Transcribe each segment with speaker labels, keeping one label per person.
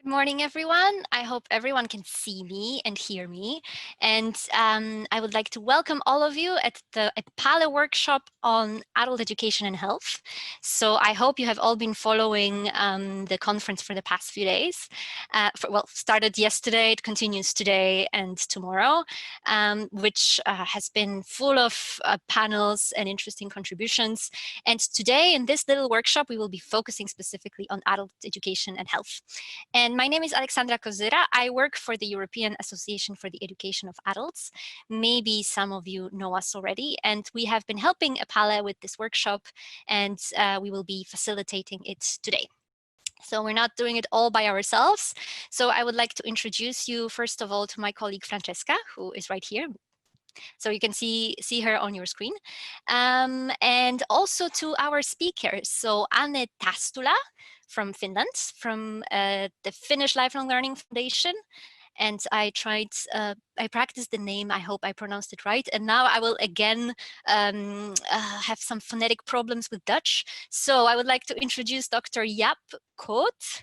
Speaker 1: Good morning, everyone. I hope everyone can see me and hear me. And I would like to welcome all of you at the EPALE workshop on adult education and health. So I hope you have all been following the conference for the past few days. Started yesterday, it continues today and tomorrow, which has been full of panels and interesting contributions. And today in this little workshop, we will be focusing specifically on adult education and health. And my name is Alexandra Kozera. I work for the European Association for the Education of Adults. Maybe some of you know us already, and we have been helping EPALE with this workshop, and we will be facilitating it today. So we're not doing it all by ourselves. So I would like to introduce you, first of all, to my colleague Francesca, who is right here. So you can see her on your screen. And also to our speakers. So Anne Tastula from Finland, from the Finnish Lifelong Learning Foundation. And I practiced the name, I hope I pronounced it right. And now I will again have some phonetic problems with Dutch. So I would like to introduce Dr. Jaap Koot,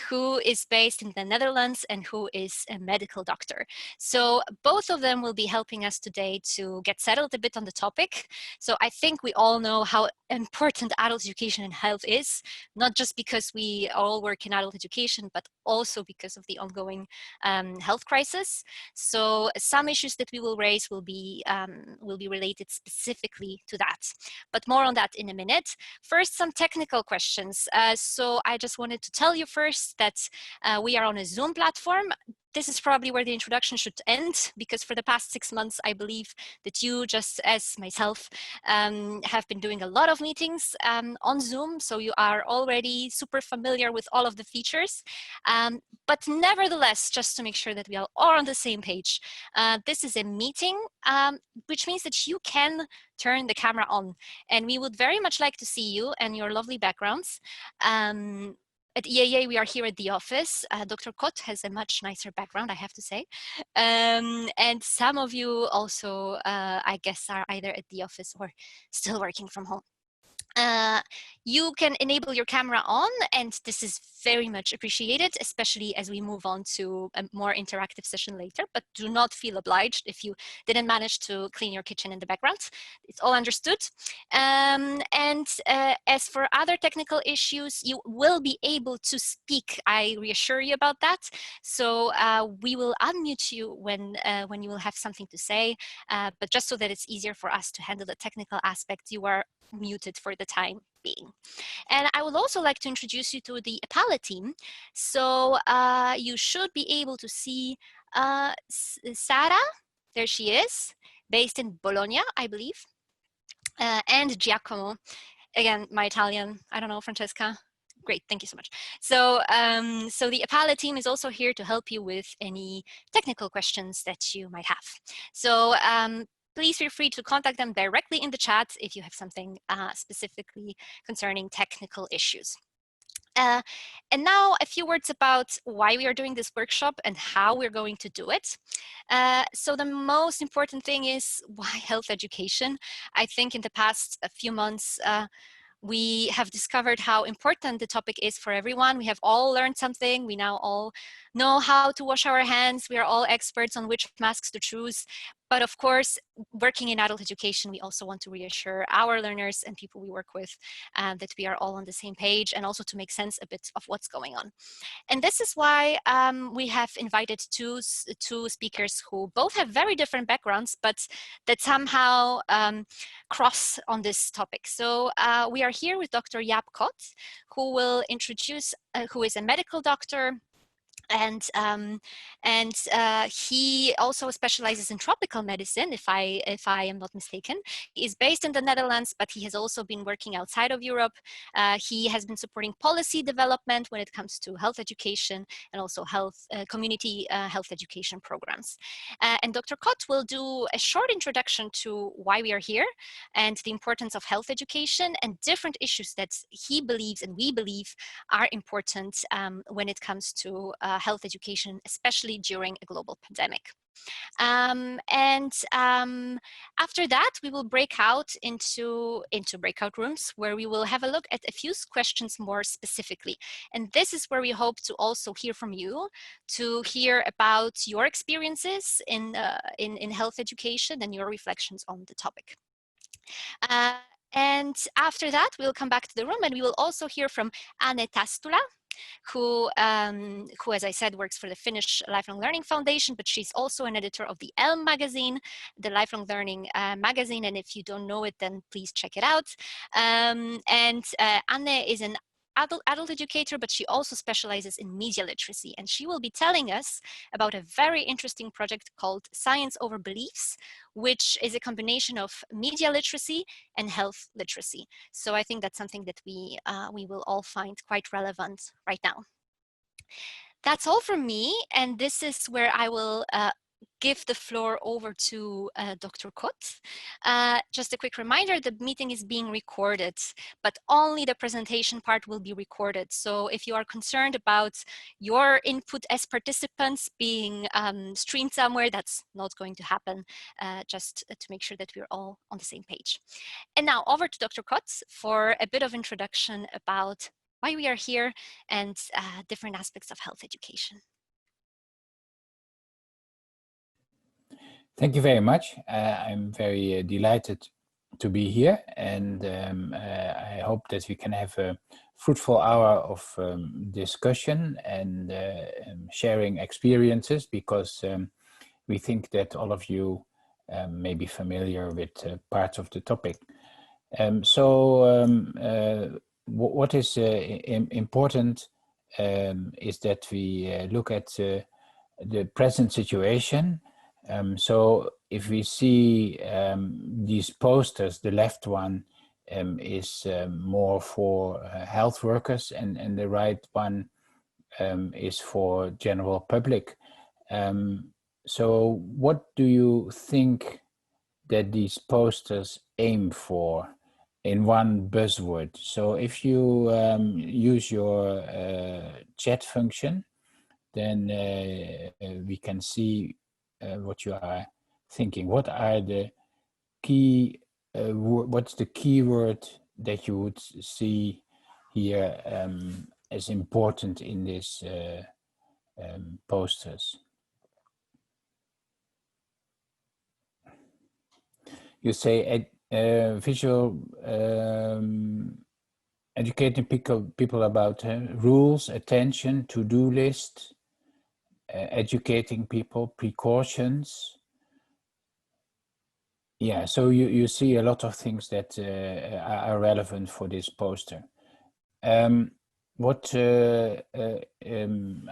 Speaker 1: who is based in the Netherlands and who is a medical doctor. So both of them will be helping us today to get settled a bit on the topic. So I think we all know how important adult education and health is, not just because we all work in adult education, but also because of the ongoing health crisis. So some issues that we will raise will be related specifically to that. But more on that in a minute. First, some technical questions. So I just wanted to tell you first that we are on a Zoom platform. This is probably where the introduction should end, because for the past 6 months, I believe that you, just as myself, have been doing a lot of meetings on Zoom. So you are already super familiar with all of the features. But nevertheless, just to make sure that we are all on the same page, this is a meeting, which means that you can turn the camera on. And we would very much like to see you and your lovely backgrounds. At EAA, we are here at the office. Dr. Kot has a much nicer background, I have to say. And some of you also, I guess, are either at the office or still working from home. You can enable your camera on, and this is very much appreciated, especially as we move on to a more interactive session later. But do not feel obliged if you didn't manage to clean your kitchen in the background. It's all understood. As for other technical issues, you will be able to speak. I reassure you about that. So we will unmute you when you will have something to say. But just so that it's easier for us to handle the technical aspect, you are muted for the time being. And I would also like to introduce you to the EPALE team. So you should be able to see Sara, there she is, based in Bologna, I believe, and Giacomo, again, my Italian, I don't know, Francesca. Great, thank you so much. So, so the EPALE team is also here to help you with any technical questions that you might have. So please feel free to contact them directly in the chat if you have something specifically concerning technical issues. And now a few words about why we are doing this workshop and how we're going to do it. So the most important thing is why health education. I think in the past few months, we have discovered how important the topic is for everyone. We have all learned something. We now all know how to wash our hands. We are all experts on which masks to choose. But of course, working in adult education, we also want to reassure our learners and people we work with that we are all on the same page, and also to make sense a bit of what's going on. And this is why we have invited two speakers who both have very different backgrounds, but that somehow cross on this topic. So we are here with Dr. Jaap Koot, who will introduce, who is a medical doctor, and he also specializes in tropical medicine, if I am not mistaken. He is based in the Netherlands, but he has also been working outside of Europe. He has been supporting policy development when it comes to health education and also health community health education programs. And Dr. Koot will do a short introduction to why we are here and the importance of health education and different issues that he believes and we believe are important when it comes to health education, especially during a global pandemic. After that, we will break out into breakout rooms where we will have a look at a few questions more specifically. And this is where we hope to also hear from you, to hear about your experiences in health education and your reflections on the topic. And after that, we'll come back to the room and we will also hear from Anne Tastula, who, as I said, works for the Finnish Lifelong Learning Foundation, but she's also an editor of the ELM magazine, the Lifelong Learning magazine. And if you don't know it, then please check it out. Anne is an adult educator, but she also specializes in media literacy. And she will be telling us about a very interesting project called Science Over Beliefs, which is a combination of media literacy and health literacy. So I think that's something that we will all find quite relevant right now. That's all from me, and this is where I will give the floor over to Dr. Kot. Just a quick reminder, the meeting is being recorded, but only the presentation part will be recorded. So if you are concerned about your input as participants being streamed somewhere, that's not going to happen, just to make sure that we're all on the same page. And now over to Dr. Kot for a bit of introduction about why we are here and different aspects of health education.
Speaker 2: Thank you very much. I'm very delighted to be here, and I hope that we can have a fruitful hour of discussion and sharing experiences, because we think that all of you may be familiar with parts of the topic. What is important is that we look at the present situation. So if we see these posters, the left one is more for health workers, and the right one is for general public. So what do you think that these posters aim for in one buzzword? So if you use your chat function, then we can see what you are thinking. What are the key, what's the keyword that you would see here as important in this posters? You say visual educating people about rules, attention, to-do list, educating people, precautions. Yeah, so you see a lot of things that are relevant for this poster. What I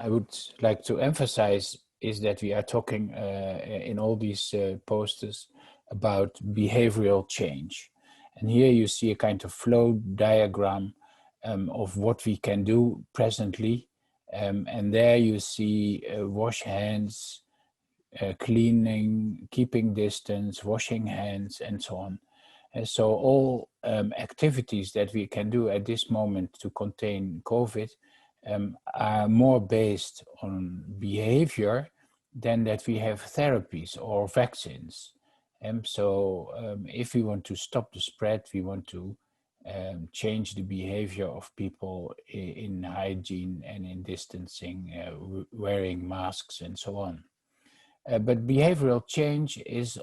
Speaker 2: would like to emphasize is that we are talking in all these posters about behavioral change. And here you see a kind of flow diagram of what we can do presently. And there you see wash hands, cleaning, keeping distance, washing hands, and so on. So all activities that we can do at this moment to contain COVID are more based on behavior than that we have therapies or vaccines. If we want to stop the spread, we want to change the behavior of people in hygiene and in distancing, wearing masks and so on. But behavioral change is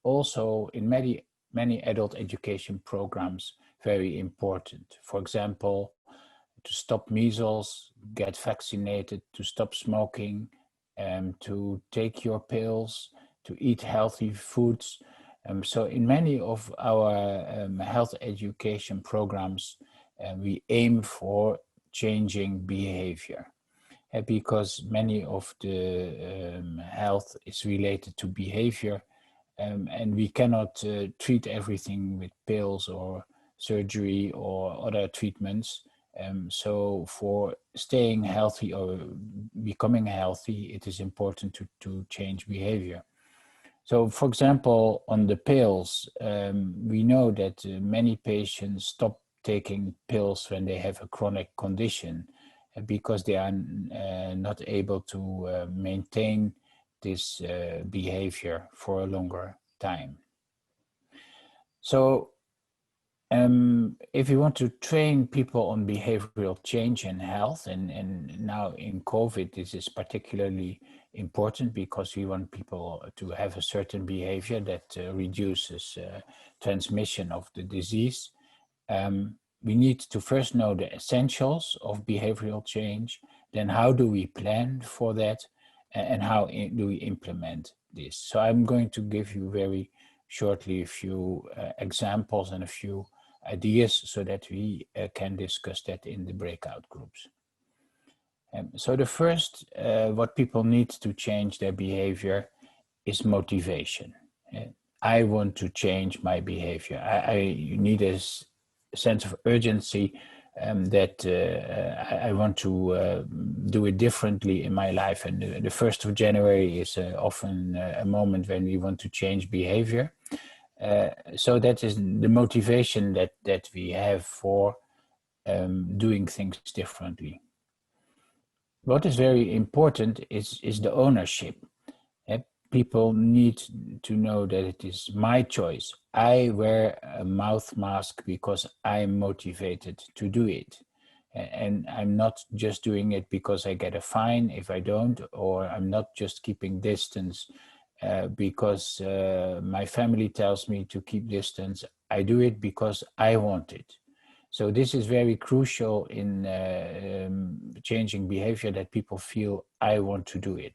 Speaker 2: also in many adult education programs very important. For example, to stop measles, get vaccinated, to stop smoking, to take your pills, to eat healthy foods. So in many of our health education programs, we aim for changing behavior. Because many of the health is related to behavior, and we cannot treat everything with pills or surgery or other treatments. So for staying healthy or becoming healthy, it is important to change behavior. So for example, on the pills, we know that many patients stop taking pills when they have a chronic condition. because they are not able to maintain this behavior for a longer time. So if you want to train people on behavioral change and health, and now in COVID, this is particularly important because we want people to have a certain behavior that reduces transmission of the disease. We need to first know the essentials of behavioral change, then how do we plan for that, and how do we implement this. So I'm going to give you very shortly a few examples and a few ideas so that we can discuss that in the breakout groups. So the first, what people need to change their behavior is motivation. I want to change my behavior. I need a sense of urgency that I want to do it differently in my life. And the 1st of January is often a moment when we want to change behavior. So that is the motivation that we have for doing things differently. What is very important is the ownership. People need to know that it is my choice. I wear a mouth mask because I'm motivated to do it. And I'm not just doing it because I get a fine if I don't, or I'm not just keeping distance because my family tells me to keep distance. I do it because I want it. So this is very crucial in changing behavior, that people feel I want to do it.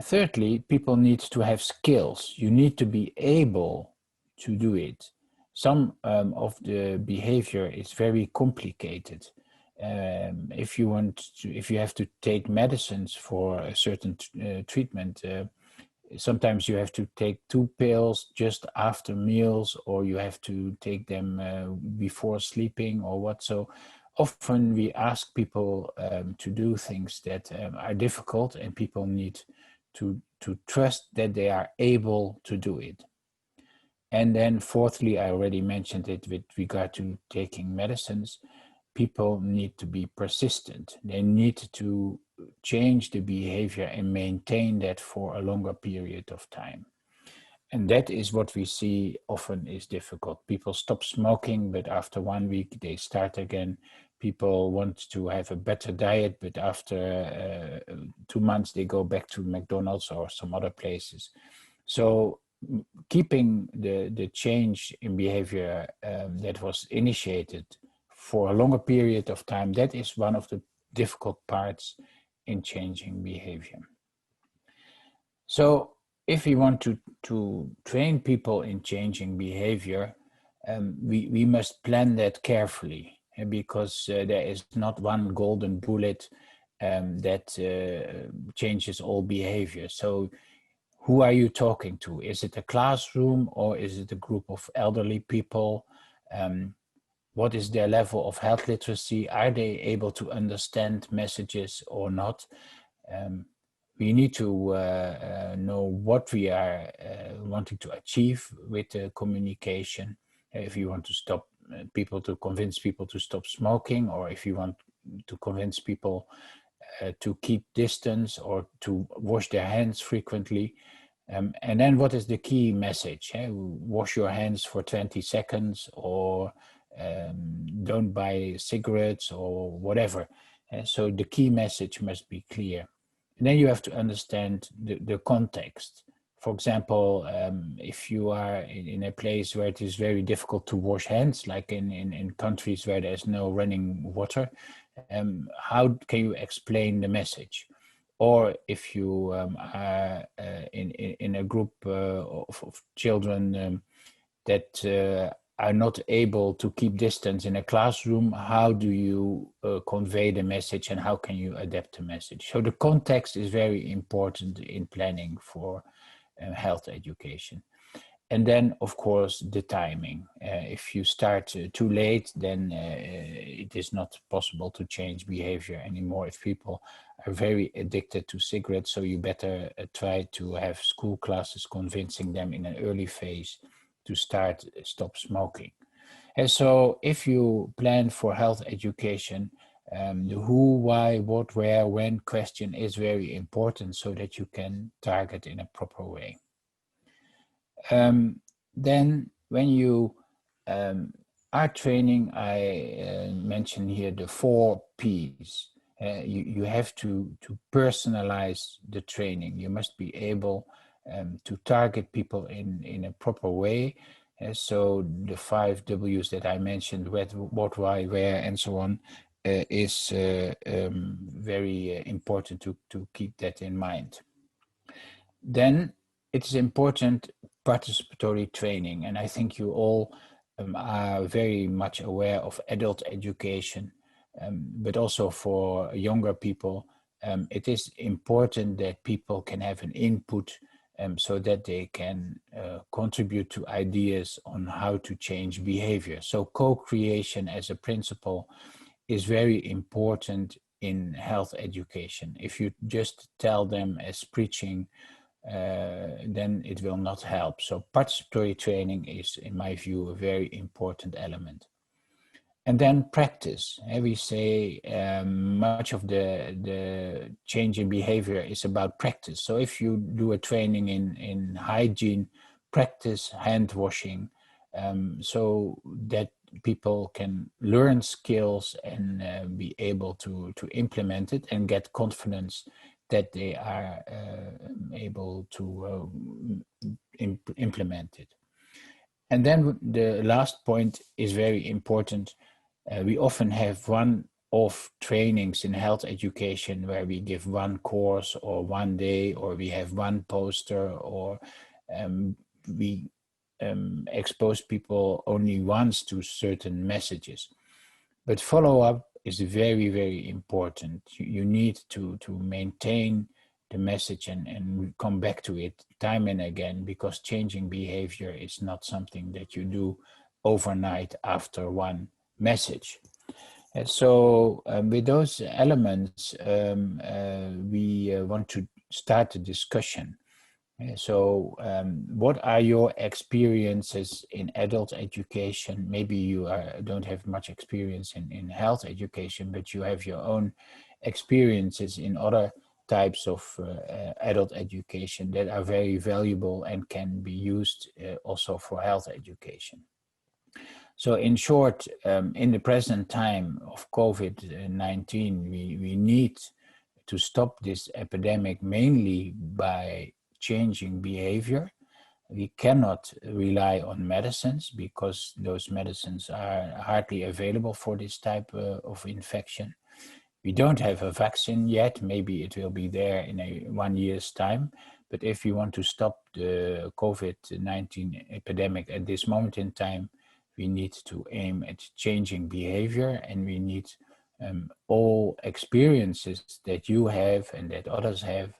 Speaker 2: Thirdly, people need to have skills. You need to be able to do it. Some of the behavior is very complicated. If you have to take medicines for a certain treatment, sometimes you have to take 2 pills just after meals, or you have to take them before sleeping or what. So often we ask people to do things that are difficult, and people need to trust that they are able to do it. And then fourthly, I already mentioned it with regard to taking medicines, people need to be persistent. They need to change the behavior and maintain that for a longer period of time. And that is what we see often is difficult. People stop smoking, but after 1 week they start again. People want to have a better diet, but after 2 months they go back to McDonald's or some other places. So keeping the change in behavior that was initiated for a longer period of time, that is one of the difficult parts in changing behavior. So if we want to train people in changing behavior, we must plan that carefully, because there is not one golden bullet that changes all behavior. So who are you talking to? Is it a classroom, or is it a group of elderly people? What is their level of health literacy? Are they able to understand messages or not? We need to know what we are wanting to achieve with the communication. If you want to stop to convince people to stop smoking, or if you want to convince people to keep distance or to wash their hands frequently. And then what is the key message? Wash your hands for 20 seconds, or don't buy cigarettes, or whatever. So the key message must be clear. And then you have to understand the context. For example, if you are in a place where it is very difficult to wash hands, like in countries where there's no running water, how can you explain the message? Or if you are in a group of children that are not able to keep distance in a classroom, how do you convey the message, and how can you adapt the message? So the context is very important in planning for health education. And then, of course, the timing. If you start too late, then it is not possible to change behavior anymore. If people are very addicted to cigarettes, so you better try to have school classes convincing them in an early phase to stop smoking. And so if you plan for health education, The who, why, what, where, when question is very important so that you can target in a proper way. Then when you are training, I mentioned here the 4 Ps. You have to personalize the training. You must be able to target people in a proper way. So the 5 Ws that I mentioned, what, why, where, and so on, is very important to keep that in mind. Then it is important participatory training, and I think you all are very much aware of adult education, but also for younger people, it is important that people can have an input so that they can contribute to ideas on how to change behavior. So co-creation as a principle is very important in health education. If you just tell them as preaching, then it will not help. So participatory training is, in my view, a very important element. And then practice. We say much of the change in behavior is about practice. So if you do a training in hygiene, practice hand washing, so that people can learn skills and be able to implement it and get confidence that they are able to implement it. And then the last point is very important. We often have one-off trainings in health education where we give one course or one day, or we have one poster, or we expose people only once to certain messages. But follow-up is very, very important. You need to maintain the message and come back to it time and again, because changing behavior is not something that you do overnight after one message. So with those elements, we want to start a discussion. So what are your experiences in adult education? Maybe you don't have much experience in health education, but you have your own experiences in other types of adult education that are very valuable and can be used also for health education. So in short, in the present time of COVID-19, we need to stop this epidemic mainly by changing behavior. We cannot rely on medicines because those medicines are hardly available for this type of infection. We don't have a vaccine yet. Maybe it will be there in 1 year's time. But if we want to stop the COVID-19 epidemic at this moment in time, we need to aim at changing behavior, and we need all experiences that you have and that others have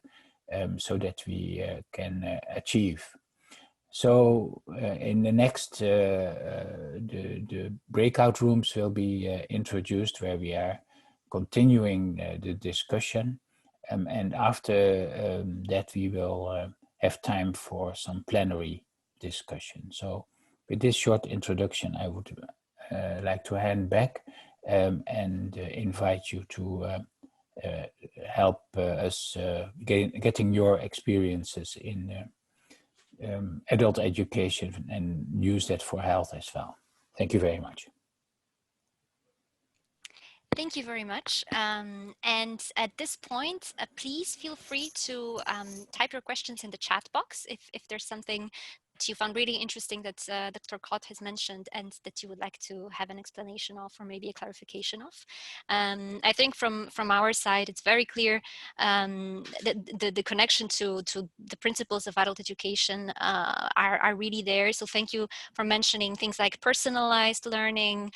Speaker 2: so that we can achieve. So in the next, the breakout rooms will be introduced where we are continuing the discussion. And after that, we will have time for some plenary discussion. So with this short introduction, I would like to hand back and invite you to help us getting your experiences in adult education and use that for health as well. Thank you very much.
Speaker 1: Thank you very much. And at this point, please feel free to type your questions in the chat box if there's something that you found really interesting that Dr. Kott has mentioned and that you would like to have an explanation of or maybe a clarification of. I think from our side, it's very clear the connection to the principles of adult education are really there. So thank you for mentioning things like personalized learning,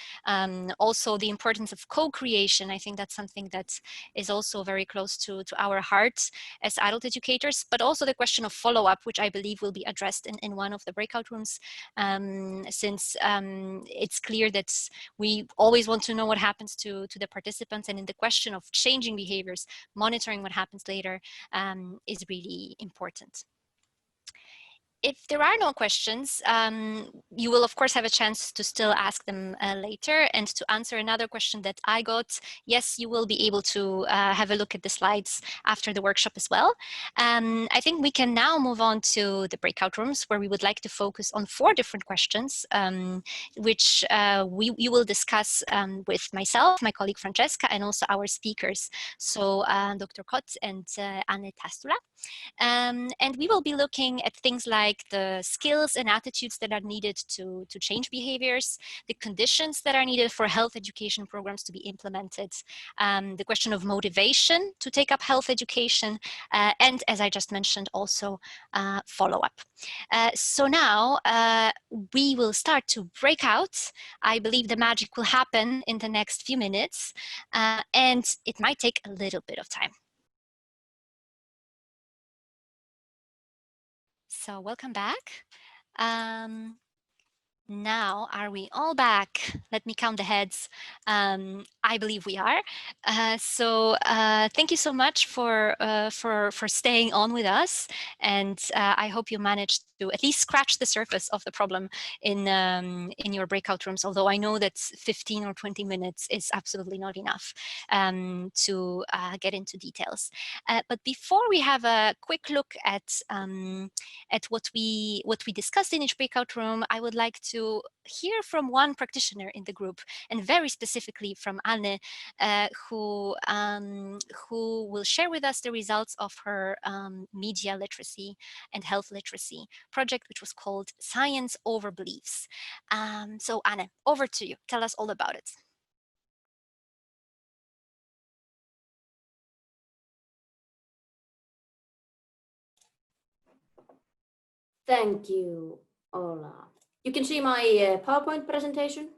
Speaker 1: also the importance of co-creation. I think that's something that is also very close to our hearts as adult educators, but also the question of follow-up, which I believe will be addressed in one of the breakout rooms, since it's clear that we always want to know what happens to the participants, and in the question of changing behaviors, monitoring what happens later is really important. if there are no questions, you will of course have a chance to still ask them later. And to answer another question that I got, yes, you will be able to have a look at the slides after the workshop as well. I think we can now move on to the breakout rooms, where we would like to focus on 4 different questions, which you will discuss with myself, my colleague Francesca, and also our speakers, so Dr. Kott and Anne Tastula. And we will be looking at things like the skills and attitudes that are needed to change behaviors, the conditions that are needed for health education programs to be implemented, the question of motivation to take up health education, and as I just mentioned, also follow-up. So now we will start to break out. I believe the magic will happen in the next few minutes, and it might take a little bit of time. So welcome back. Now, are we all back? Let me count the heads. I believe we are. So thank you so much for staying on with us, and I hope you managed to at least scratch the surface of the problem in your breakout rooms. Although I know that 15 or 20 minutes is absolutely not enough to get into details. But before we have a quick look at what we discussed in each breakout room, I would like to hear from one practitioner in the group, and very specifically from Anne, who will share with us the results of her media literacy and health literacy project, which was called Science Over Beliefs. So Anne, over to you. Tell us all about it.
Speaker 3: Thank you, Ola. You can see my PowerPoint presentation?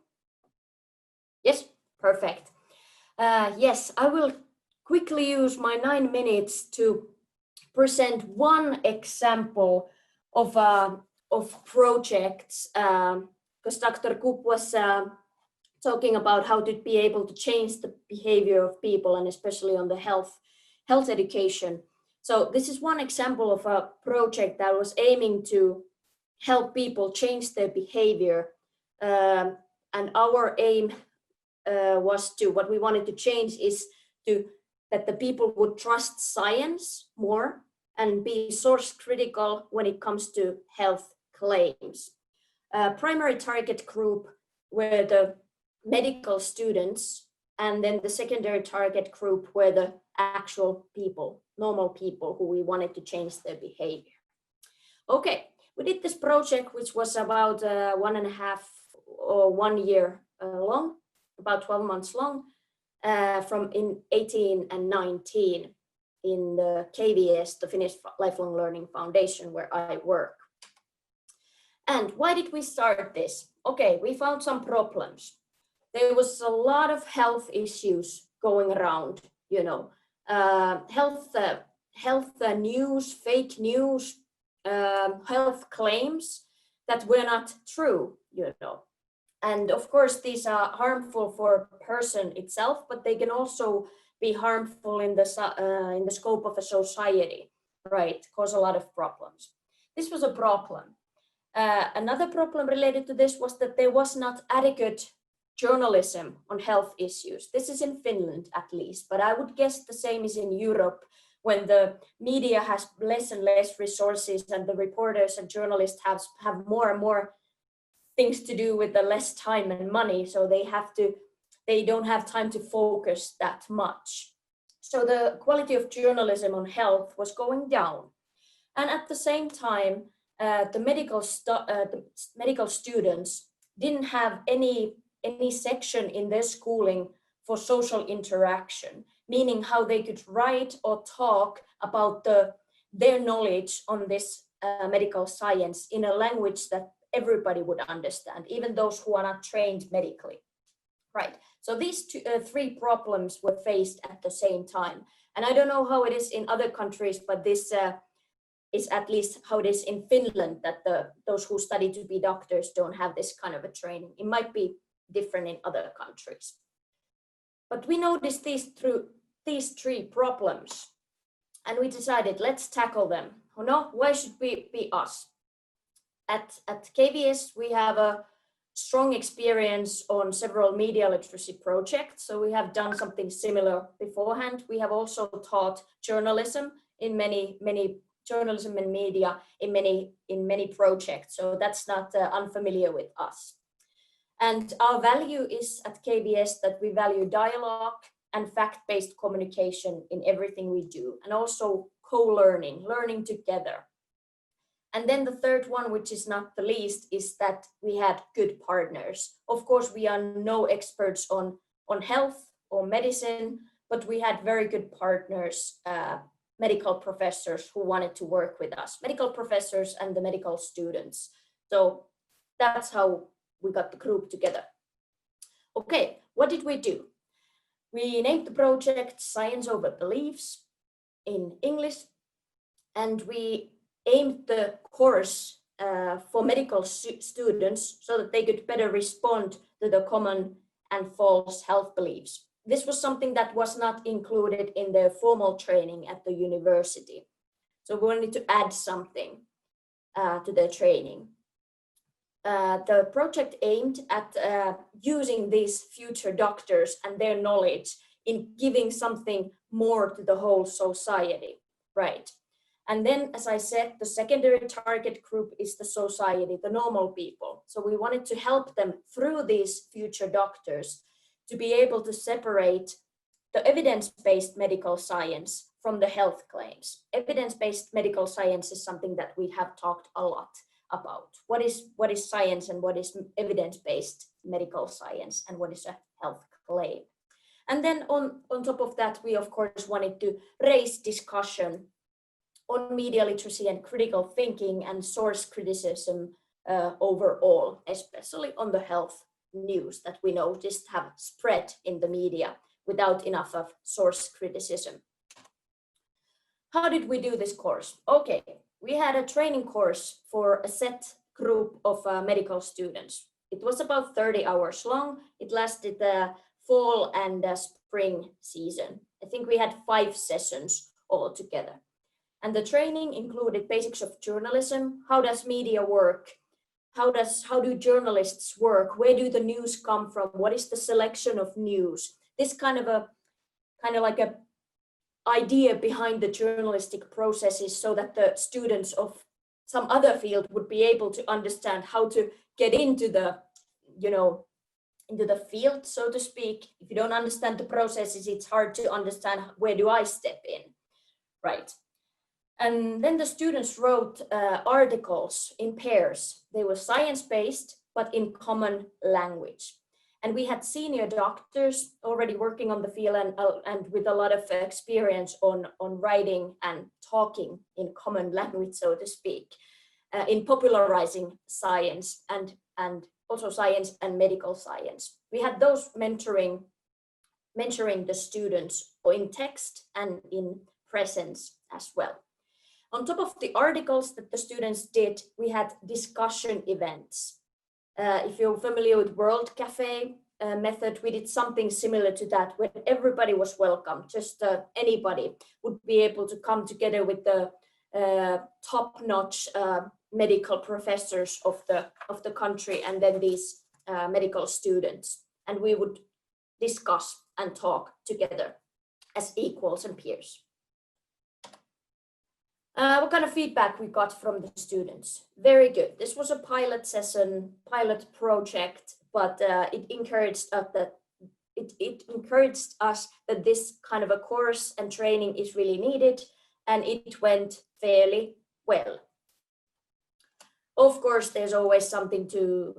Speaker 3: Yes, perfect. Yes, I will quickly use my 9 minutes to present one example of projects, because Dr. Kupp was talking about how to be able to change the behavior of people, and especially on the health education. So this is one example of a project that was aiming to help people change their behavior. And our aim was to, what we wanted to change is that the people would trust science more and be source critical when it comes to health claims. Primary target group were the medical students, and then the secondary target group were the actual people, normal people who we wanted to change their behavior. Okay, we did this project, which was about 1.5 or 1 year long, about 12 months long, from in 18 and 19 in the KVS, the Finnish Lifelong Learning Foundation, where I work. And why did we start this? Okay, we found some problems. There was a lot of health issues going around, you know, health news, fake news, health claims that were not true, you know. And of course, these are harmful for a person itself, but they can also be harmful in the scope of a society, right? Cause a lot of problems. This was a problem. Another problem related to this was that there was not adequate journalism on health issues. This is in Finland, at least, but I would guess the same is in Europe, when the media has less and less resources, and the reporters and journalists have more and more things to do with the less time and money, so they don't have time to focus that much. So the quality of journalism on health was going down. And at the same time, the medical students didn't have any section in their schooling for social interaction, meaning how they could write or talk about their knowledge on this medical science in a language that everybody would understand, even those who are not trained medically. Right. So these three problems were faced at the same time. And I don't know how it is in other countries, but this is at least how it is in Finland, that those who study to be doctors don't have this kind of a training. It might be different in other countries. But we noticed these three problems, and we decided, let's tackle them. Oh no, why should we be us? at KVS, we have a strong experience on several media literacy projects. So we have done something similar beforehand. We have also taught journalism in many journalism and media in many projects. So that's not unfamiliar with us. And our value is at KVS that we value dialogue and fact-based communication in everything we do, and also co-learning, learning together. And then the third one, which is not the least, is that we had good partners. Of course, we are no experts on health or medicine, but we had very good partners, medical professors who wanted to work with us, medical professors and the medical students. So that's how we got the group together. Okay, what did we do? We named the project Science Over Beliefs in English, and we aimed the course for medical students so that they could better respond to the common and false health beliefs. This was something that was not included in their formal training at the university. So we wanted to add something to their training. The project aimed at using these future doctors and their knowledge in giving something more to the whole society, right? And then, as I said, the secondary target group is the society, the normal people. So we wanted to help them through these future doctors to be able to separate the evidence-based medical science from the health claims. Evidence-based medical science is something that we have talked a lot about. What is science and what is evidence-based medical science and what is a health claim? And then on top of that, we of course wanted to raise discussion on media literacy and critical thinking and source criticism overall, especially on the health news that we noticed have spread in the media without enough of source criticism. How did we do this course? Okay, we had a training course for a set group of medical students. It was about 30 hours long. It lasted the fall and spring season. I think we had 5 sessions altogether. And the training included basics of journalism. How does media work? How do journalists work? Where do the news come from? What is the selection of news? This kind of like a idea behind the journalistic processes so that the students of some other field would be able to understand how to get into the, into the field, so to speak. If you don't understand the processes, it's hard to understand where do I step in, right? And then the students wrote articles in pairs. They were science-based, but in common language. And we had senior doctors already working on the field and with a lot of experience on writing and talking in common language, so to speak, in popularizing science and also science and medical science. We had those mentoring the students in text and in presence as well. On top of the articles that the students did, we had discussion events. If you're familiar with World Cafe method, we did something similar to that, where everybody was welcome. Just anybody would be able to come together with the top-notch medical professors of the country, and then these medical students, and we would discuss and talk together as equals and peers. What kind of feedback we got from the students? Very good. This was a pilot session, pilot project, but it encouraged us that this kind of a course and training is really needed, and it went fairly well. Of course, there's always something to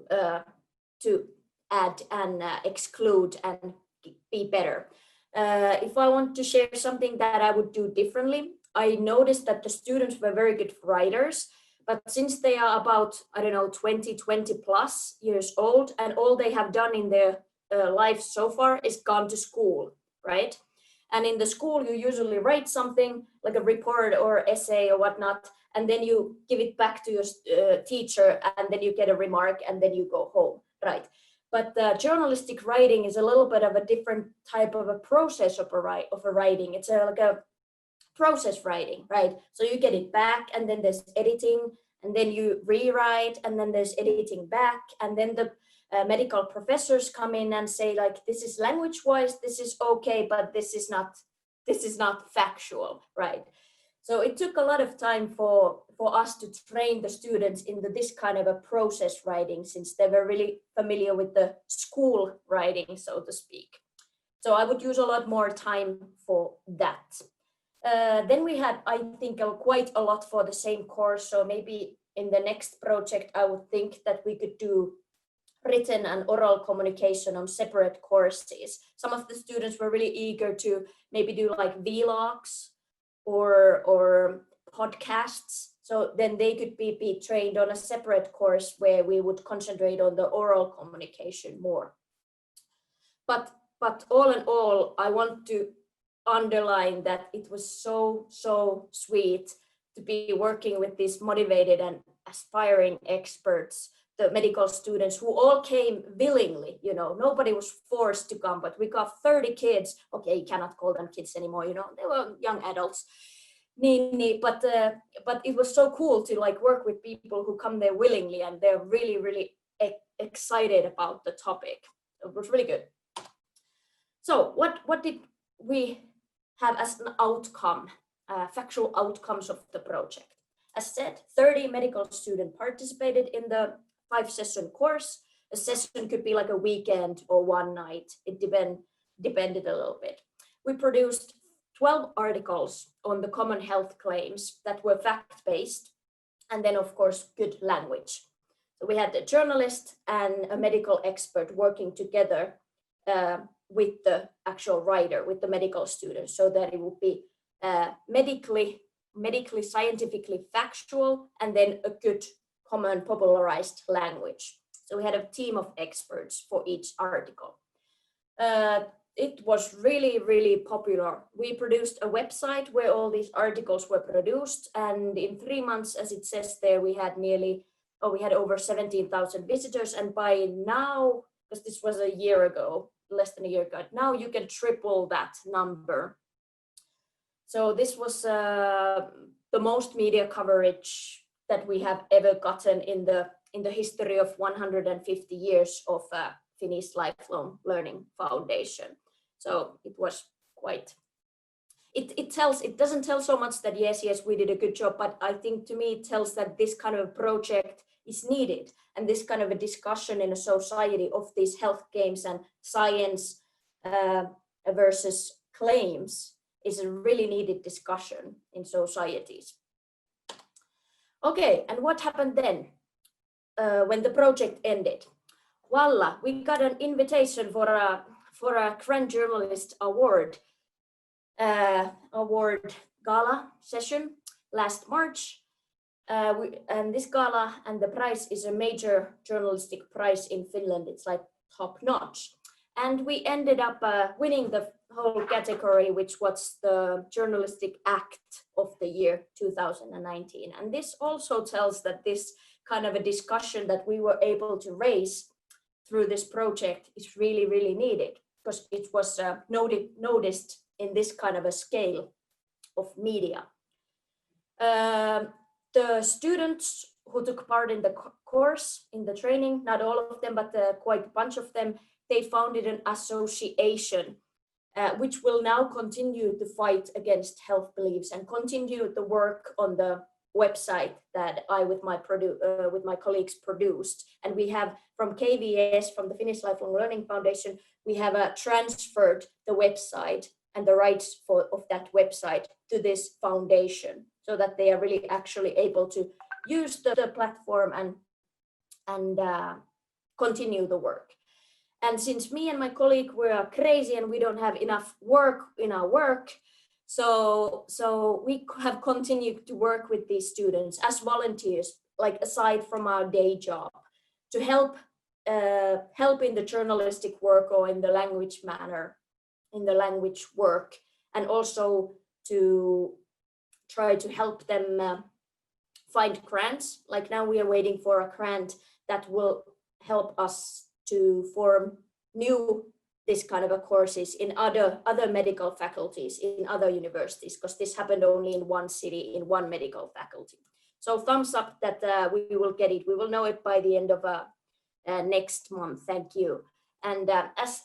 Speaker 3: add and exclude and be better. If I want to share something that I would do differently, I noticed that the students were very good writers, but since they are about, 20 plus years old, and all they have done in their life so far is gone to school, right? And in the school, you usually write something like a report or essay or whatnot, and then you give it back to your teacher, and then you get a remark, and then you go home, right? But journalistic writing is a little bit of a different type of a process of a writing. It's like a process writing, right? So you get it back, and then there's editing, and then you rewrite, and then there's editing back, and then the medical professors come in and say like, this is language wise, this is okay, but this is not factual, right? So it took a lot of time for us to train the students in this kind of a process writing, since they were really familiar with the school writing, so to speak. So I would use a lot more time for that. Then we had, I think, quite a lot for the same course. So maybe in the next project, I would think that we could do written and oral communication on separate courses. Some of the students were really eager to maybe do like vlogs or podcasts. So then they could be trained on a separate course where we would concentrate on the oral communication more. But all in all, I want to underline that it was so sweet to be working with these motivated and aspiring experts, the medical students who all came willingly, you know, nobody was forced to come, but we got 30 kids. Okay, you cannot call them kids anymore, you know, they were young adults. But it was so cool to like work with people who come there willingly, and they're really excited about the topic. It was really good. So what did we have as an outcome, factual outcomes of the project? As said, 30 medical students participated in the 5-session course. A session could be like a weekend or one night. It depended a little bit. We produced 12 articles on the common health claims that were fact-based, and then of course good language. So we had a journalist and a medical expert working together with the actual writer, with the medical students, so that it would be medically, scientifically factual, and then a good common popularized language. So we had a team of experts for each article. It was really popular. We produced a website where all these articles were produced, and in 3 months, as it says there, we had over 17,000 visitors, and by now, because this was a year ago, less than a year ago, now you can triple that number. So this was the most media coverage that we have ever gotten in the history of 150 years of Finnish Lifelong Learning Foundation. So it was quite, it doesn't tell so much that yes, we did a good job, but I think to me it tells that this kind of a project is needed, and this kind of a discussion in a society of these health games and science versus claims is a really needed discussion in societies. Okay, and what happened then when the project ended? Voila, we got an invitation for a Grand Journalist Award gala session last March. And this gala and the prize is a major journalistic prize in Finland. It's like top notch. And we ended up winning the whole category, which was the Journalistic Act of the year 2019. And this also tells that this kind of a discussion that we were able to raise through this project is really needed, because it was noticed in this kind of a scale of media. The students who took part in the course, in the training, not all of them, but quite a bunch of them, they founded an association which will now continue to fight against health beliefs and continue the work on the website that I with my colleagues produced. And we have from KVS, from the Finnish Lifelong Learning Foundation, we have transferred the website and the rights of that website to this foundation, so that they are really actually able to use the platform and continue the work. And since me and my colleague were crazy and we don't have enough work in our work, so we have continued to work with these students as volunteers, like aside from our day job, to help in the journalistic work or in the language manner, in the language work, and also to try to help them find grants. Like now we are waiting for a grant that will help us to form this kind of courses in other medical faculties, in other universities, because this happened only in one city, in one medical faculty. So thumbs up that we will get it. We will know it by the end of next month. Thank you. And as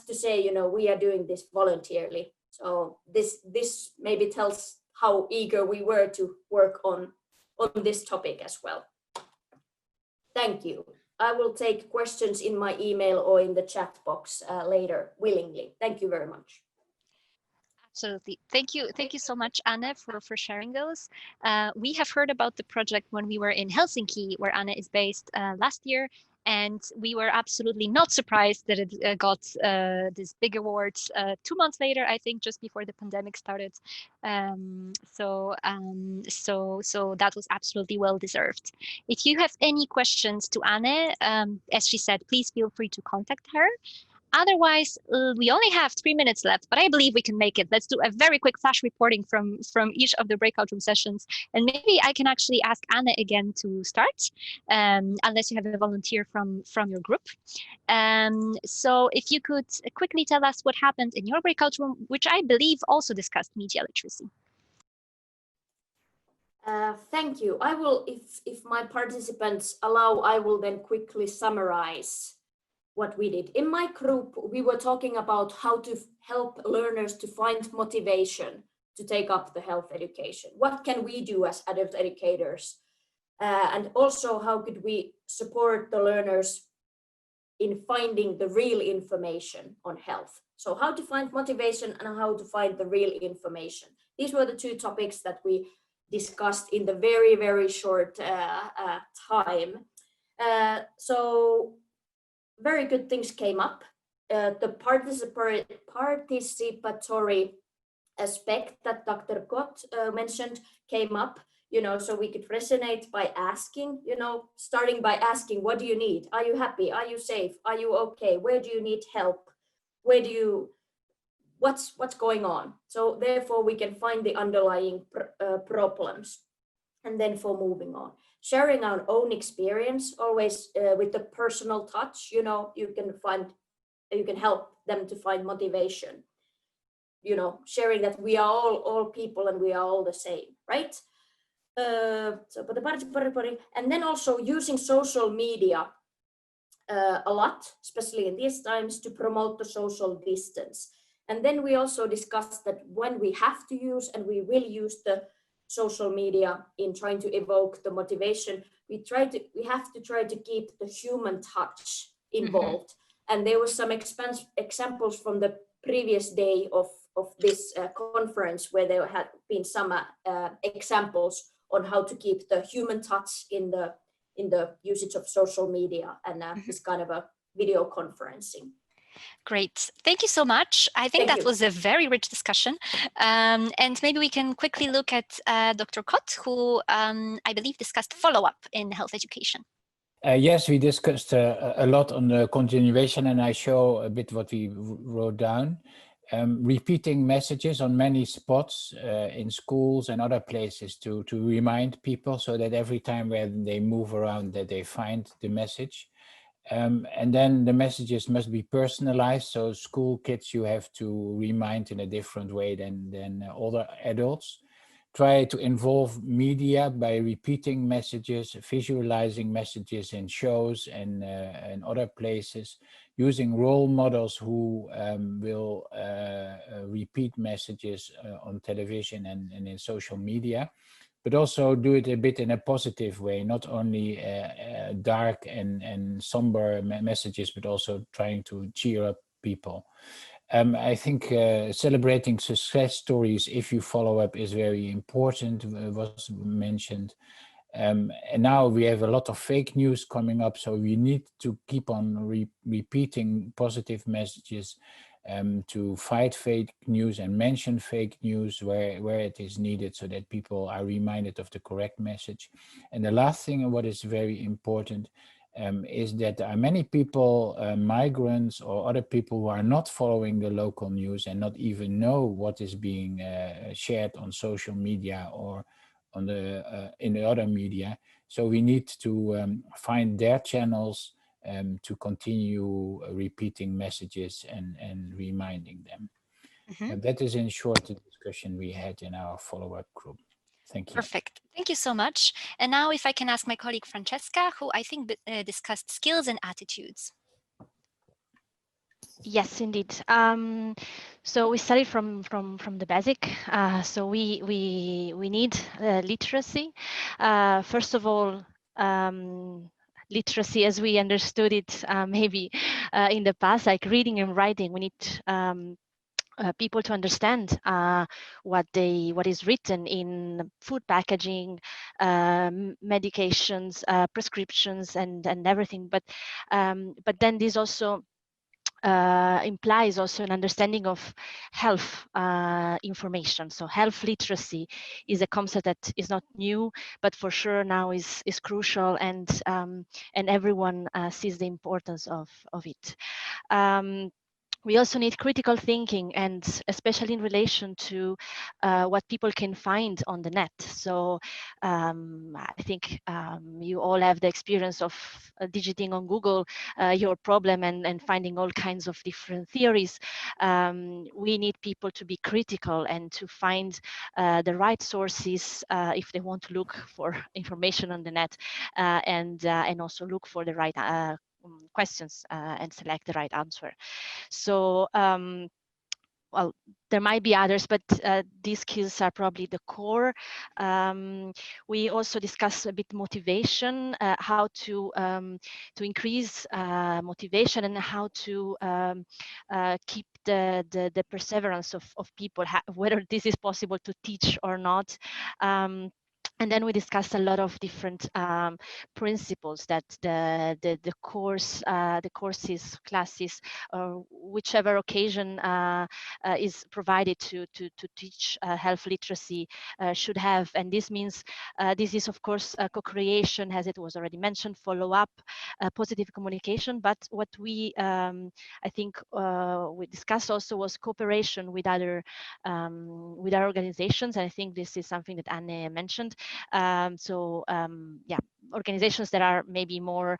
Speaker 3: to say, you know, we are doing this voluntarily. So this maybe tells how eager we were to work on this topic as well. Thank you. I will take questions in my email or in the chat box later, willingly. Thank you very much.
Speaker 1: Absolutely. Thank you so much, Anne, for sharing those. We have heard about the project when we were in Helsinki, where Anne is based, last year, and we were absolutely not surprised that it got this big award 2 months later, I think, just before the pandemic started. So that was absolutely well deserved. If you have any questions to Anne, as she said, please feel free to contact her. Otherwise, we only have 3 minutes left, but I believe we can make it. Let's do a very quick flash reporting from each of the breakout room sessions. And maybe I can actually ask Anne again to start, unless you have a volunteer from your group. So if you could quickly tell us what happened in your breakout room, which I believe also discussed media literacy.
Speaker 3: Thank you. I will, if my participants allow, I will then quickly summarize what we did. In my group, we were talking about how to help learners to find motivation to take up the health education. What can we do as adult educators? And also, how could we support the learners in finding the real information on health? So how to find motivation and how to find the real information. These were the two topics that we discussed in the very, very short time. So very good things came up. The participatory aspect that Dr. Kott mentioned came up, you know, so we could resonate by asking, you know, starting by asking, what do you need? Are you happy? Are you safe? Are you okay? Where do you need help? Where do you, what's going on? So therefore we can find the underlying problems. And then for moving on, sharing our own experience, always with the personal touch, you know, you can help them to find motivation, you know, sharing that we are all people and we are all the same, right? And then also using social media a lot, especially in these times, to promote the social distance. And then we also discussed that when we have to use, and we will use the social media in trying to evoke the motivation, we have to try to keep the human touch involved. Mm-hmm. And there was some examples from the previous day of this conference where there had been some examples on how to keep the human touch in the usage of social media and this kind of a video conferencing.
Speaker 1: Great. Thank you so much. I think that was a very rich discussion. And maybe we can quickly look at Dr. Kott, who I believe discussed follow-up in health education.
Speaker 2: Yes, we discussed a lot on the continuation, and I show a bit what we wrote down. Repeating messages on many spots in schools and other places to remind people, so that every time when they move around that they find the message. And then the messages must be personalized. So school kids, you have to remind in a different way than older adults. Try to involve media by repeating messages, visualizing messages in shows and other places, using role models who will repeat messages on television and in social media. But also do it a bit in a positive way, not only dark and somber messages, but also trying to cheer up people. I think celebrating success stories, if you follow up, is very important, was mentioned. And now we have a lot of fake news coming up, so we need to keep on repeating positive messages to fight fake news and mention fake news where it is needed, so that people are reminded of the correct message. And the last thing, what is very important, is that there are many people, migrants or other people, who are not following the local news and not even know what is being shared on social media or on the in the other media. So we need to find their channels to continue repeating messages and reminding them. Mm-hmm. That is in short the discussion we had in our follow-up group. Thank you.
Speaker 1: Perfect. Thank you so much. And now if I can ask my colleague Francesca, who I think discussed skills and attitudes.
Speaker 4: Yes, indeed. So we started from the basic. So we need literacy. First of all, literacy as we understood it maybe in the past, like reading and writing. We need people to understand what is written in food packaging, medications, prescriptions, and everything. But then this also implies also an understanding of health information. So health literacy is a concept that is not new, but for sure now is crucial, and everyone sees the importance of it. We also need critical thinking, and especially in relation to what people can find on the net. So I think you all have the experience of digiting on Google your problem and finding all kinds of different theories. We need people to be critical and to find the right sources if they want to look for information on the net, and also look for the right questions and select the right answer. So well, there might be others, but these skills are probably the core. We also discuss a bit motivation, how to increase motivation, and how to keep the perseverance of people, whether this is possible to teach or not. And then we discussed a lot of different principles that the courses, classes, or whichever occasion is provided to teach health literacy should have. And this means this is of course co-creation, as it was already mentioned, follow-up, positive communication. But what we I think we discussed also was cooperation with other organizations. And I think this is something that Anne mentioned. Yeah, organizations that are maybe more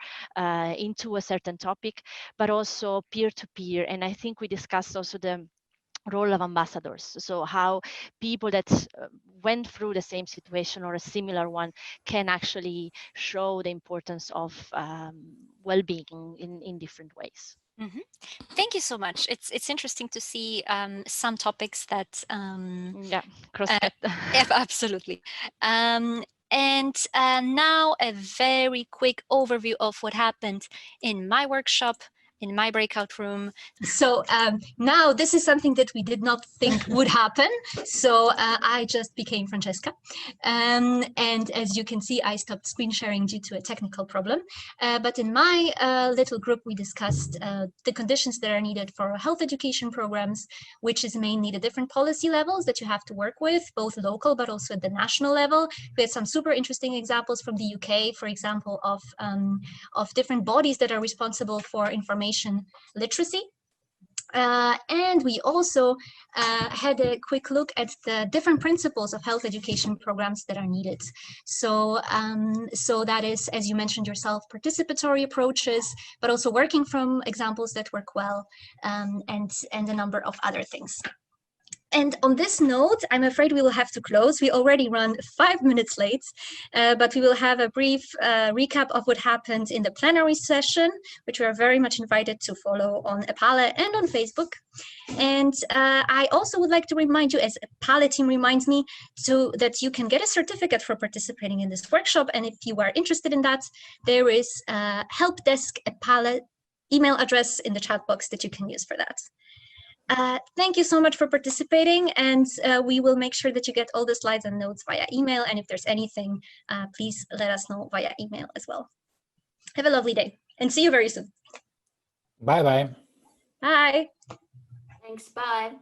Speaker 4: into a certain topic, but also peer-to-peer. And I think we discussed also the role of ambassadors. So how people that went through the same situation or a similar one can actually show the importance of well-being in different ways.
Speaker 1: Mm-hmm. Thank you so much. It's interesting to see some topics that
Speaker 4: yeah, cross-cut.
Speaker 1: Yeah, absolutely. And now a very quick overview of what happened in my workshop, in my breakout room. So now this is something that we did not think would happen. So I just became Francesca. And as you can see, I stopped screen sharing due to a technical problem. But in my little group, we discussed the conditions that are needed for health education programs, which is mainly the different policy levels that you have to work with, both local, but also at the national level. We had some super interesting examples from the UK, for example, of different bodies that are responsible for information literacy. And we also had a quick look at the different principles of health education programs that are needed. So, so that is, as you mentioned yourself, participatory approaches, but also working from examples that work well, and a number of other things. And on this note, I'm afraid we will have to close. We already run 5 minutes late, but we will have a brief recap of what happened in the plenary session, which we are very much invited to follow on EPALE and on Facebook. And I also would like to remind you, as EPALE team reminds me, that you can get a certificate for participating in this workshop. And if you are interested in that, there is a help desk EPALE email address in the chat box that you can use for that. Thank you so much for participating, and we will make sure that you get all the slides and notes via email. And if there's anything, please let us know via email as well. Have a lovely day and see you very soon.
Speaker 2: Bye-bye.
Speaker 1: Bye.
Speaker 3: Thanks, bye.